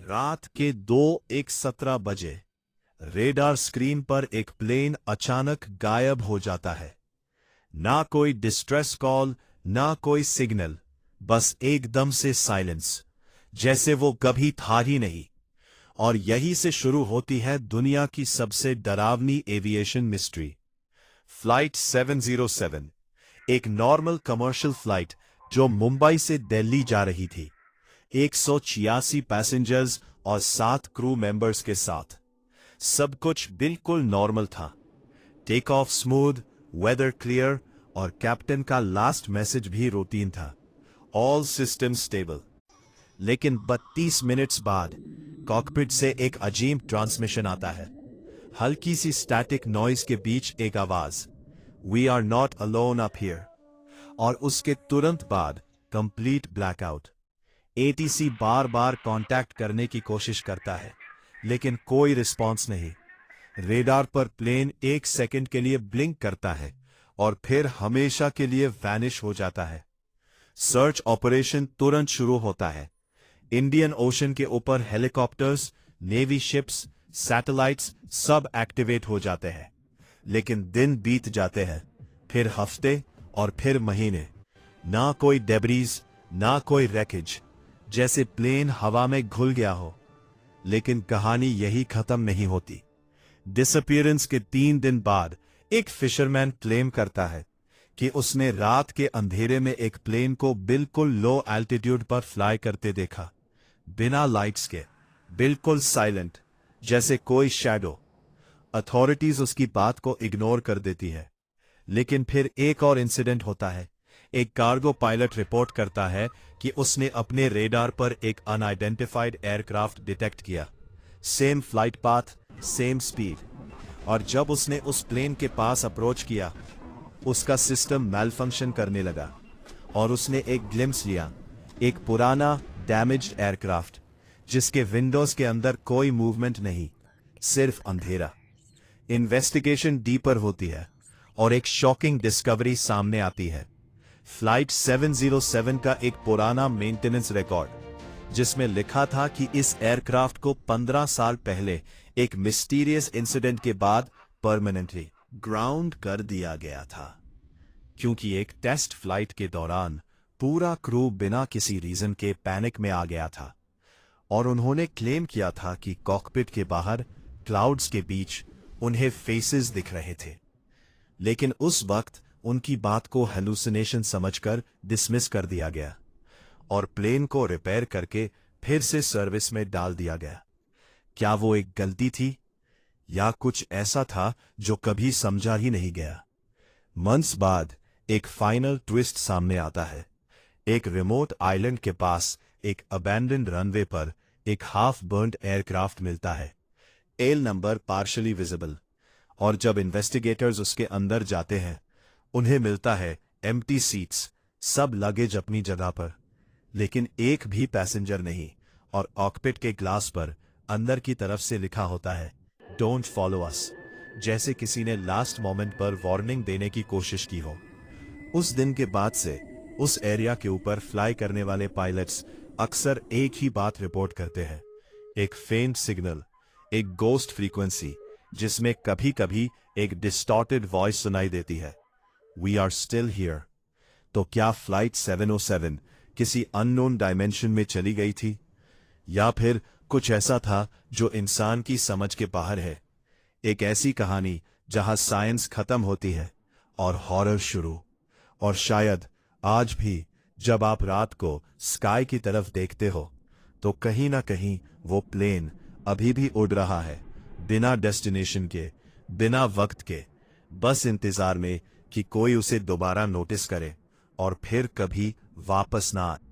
रात के 2:17 बजे रेडार स्क्रीन पर एक प्लेन अचानक गायब हो जाता है। ना कोई डिस्ट्रेस कॉल, ना कोई सिग्नल, बस एकदम से साइलेंस, जैसे वो कभी था ही नहीं। और यहीं से शुरू होती है दुनिया की सबसे डरावनी एविएशन मिस्ट्री। फ्लाइट 707, एक नॉर्मल कमर्शियल फ्लाइट जो मुंबई से दिल्ली जा रही थी, 186 पैसेंजर्स और 7 क्रू मेंबर्स के साथ। सब कुछ बिल्कुल नॉर्मल था। Take off smooth, weather clear और कैप्टन का लास्ट मैसेज भी रूटीन था, ऑल सिस्टम स्टेबल। लेकिन 32 मिनट्स बाद कॉकपिट से एक अजीब ट्रांसमिशन आता है। हल्की सी स्टैटिक नॉइज के बीच एक आवाज, we are not alone up here. और उसके तुरंत बाद कंप्लीट ब्लैकआउट। एटीसी बार बार कांटेक्ट करने की कोशिश करता है, लेकिन कोई रिस्पॉन्स नहीं। रेडार पर प्लेन 1 सेकंड के लिए ब्लिंक करता है और फिर हमेशा के लिए वैनिश हो जाता है। सर्च ऑपरेशन तुरंत शुरू होता है। इंडियन ओशन के ऊपर हेलीकॉप्टर्स, नेवी शिप्स, सैटेलाइट्स सब एक्टिवेट हो जाते हैं। लेकिन दिन बीत जाते हैं, फिर हफ्ते और फिर महीने। ना कोई डेब्रीज, ना कोई रैकेज, जैसे प्लेन हवा में घुल गया हो। लेकिन कहानी यही खत्म नहीं होती। डिसअपीयरेंस के 3 दिन बाद एक फिशरमैन क्लेम करता है कि उसने रात के अंधेरे में एक प्लेन को बिल्कुल लो एल्टीट्यूड पर फ्लाई करते देखा, बिना लाइट्स के, बिल्कुल साइलेंट, जैसे कोई शैडो। अथॉरिटीज उसकी बात को इग्नोर कर देती है। लेकिन फिर एक और इंसिडेंट होता है। एक कार्गो पायलट रिपोर्ट करता है कि उसने अपने रेडार पर एक अनआइडेंटिफाइड एयरक्राफ्ट डिटेक्ट किया। Same flight path, same speed. और जब उसने उस प्लेन के पास अप्रोच किया, उसका सिस्टम मैलफंक्शन करने लगा और उसने एक ग्लिम्स लिया, एक पुराना डैमेज्ड एयरक्राफ्ट, जिसके विंडोज के अंदर कोई मूवमेंट नहीं, सिर्फ अंधेरा। इन्वेस्टिगेशन डीपर होती है और एक शॉकिंग डिस्कवरी सामने आती है। फ्लाइट 707 का एक पुराना मेंटेनेंस रिकॉर्ड, जिसमें लिखा था कि इस एयरक्राफ्ट को 15 साल पहले एक मिस्टीरियस इंसिडेंट के बाद परमानेंटली ग्राउंड कर दिया गया था, क्योंकि एक टेस्ट फ्लाइट के दौरान पूरा क्रू बिना किसी रीजन के पैनिक में आ गया था। और उन्होंने क्लेम किया था कि कॉकपिट के बाहर क्लाउड्स के बीच उन्हें फेसेस दिख रहे थे। लेकिन उस वक्त उनकी बात को हेलुसिनेशन समझकर डिसमिस कर दिया गया और प्लेन को रिपेयर करके फिर से सर्विस में डाल दिया गया। क्या वो एक गलती थी या कुछ ऐसा था जो कभी समझा ही नहीं गया? मंथ्स बाद एक फाइनल ट्विस्ट सामने आता है। एक रिमोट आइलैंड के पास एक अबैंडन्ड रनवे पर एक हाफ बर्न्ड एयरक्राफ्ट मिलता है, एल नंबर पार्शली विजिबल। और जब इन्वेस्टिगेटर्स उसके अंदर जाते हैं, उन्हें मिलता है एम्प्टी सीट्स, सब लगेज अपनी जगह पर, लेकिन एक भी पैसेंजर नहीं। और कॉकपिट के ग्लास पर अंदर की तरफ से लिखा होता है, डोंट फॉलो अस, जैसे किसी ने लास्ट मोमेंट पर वार्निंग देने की कोशिश की हो। उस दिन के बाद से उस एरिया के ऊपर फ्लाई करने वाले पायलट्स अक्सर एक ही बात रिपोर्ट करते हैं, एक फेंट सिग्नल, एक गोस्ट फ्रीक्वेंसी, जिसमें कभी कभी एक डिस्टॉर्टेड वॉइस सुनाई देती है, वी आर स्टिल हियर। तो क्या फ्लाइट 707 किसी अननोन डायमेंशन में चली गई थी, या फिर कुछ ऐसा था जो इंसान की समझ के बाहर है? एक ऐसी कहानी जहां साइंस खत्म होती है और हॉरर शुरू। और शायद आज भी जब आप रात को स्काई की तरफ देखते हो, तो कहीं ना कहीं वो प्लेन अभी भी उड़ रहा है, बिना डेस्टिनेशन के, बिना वक्त के, बस इंतजार में कि कोई उसे दोबारा नोटिस करे और फिर कभी वापस ना आए।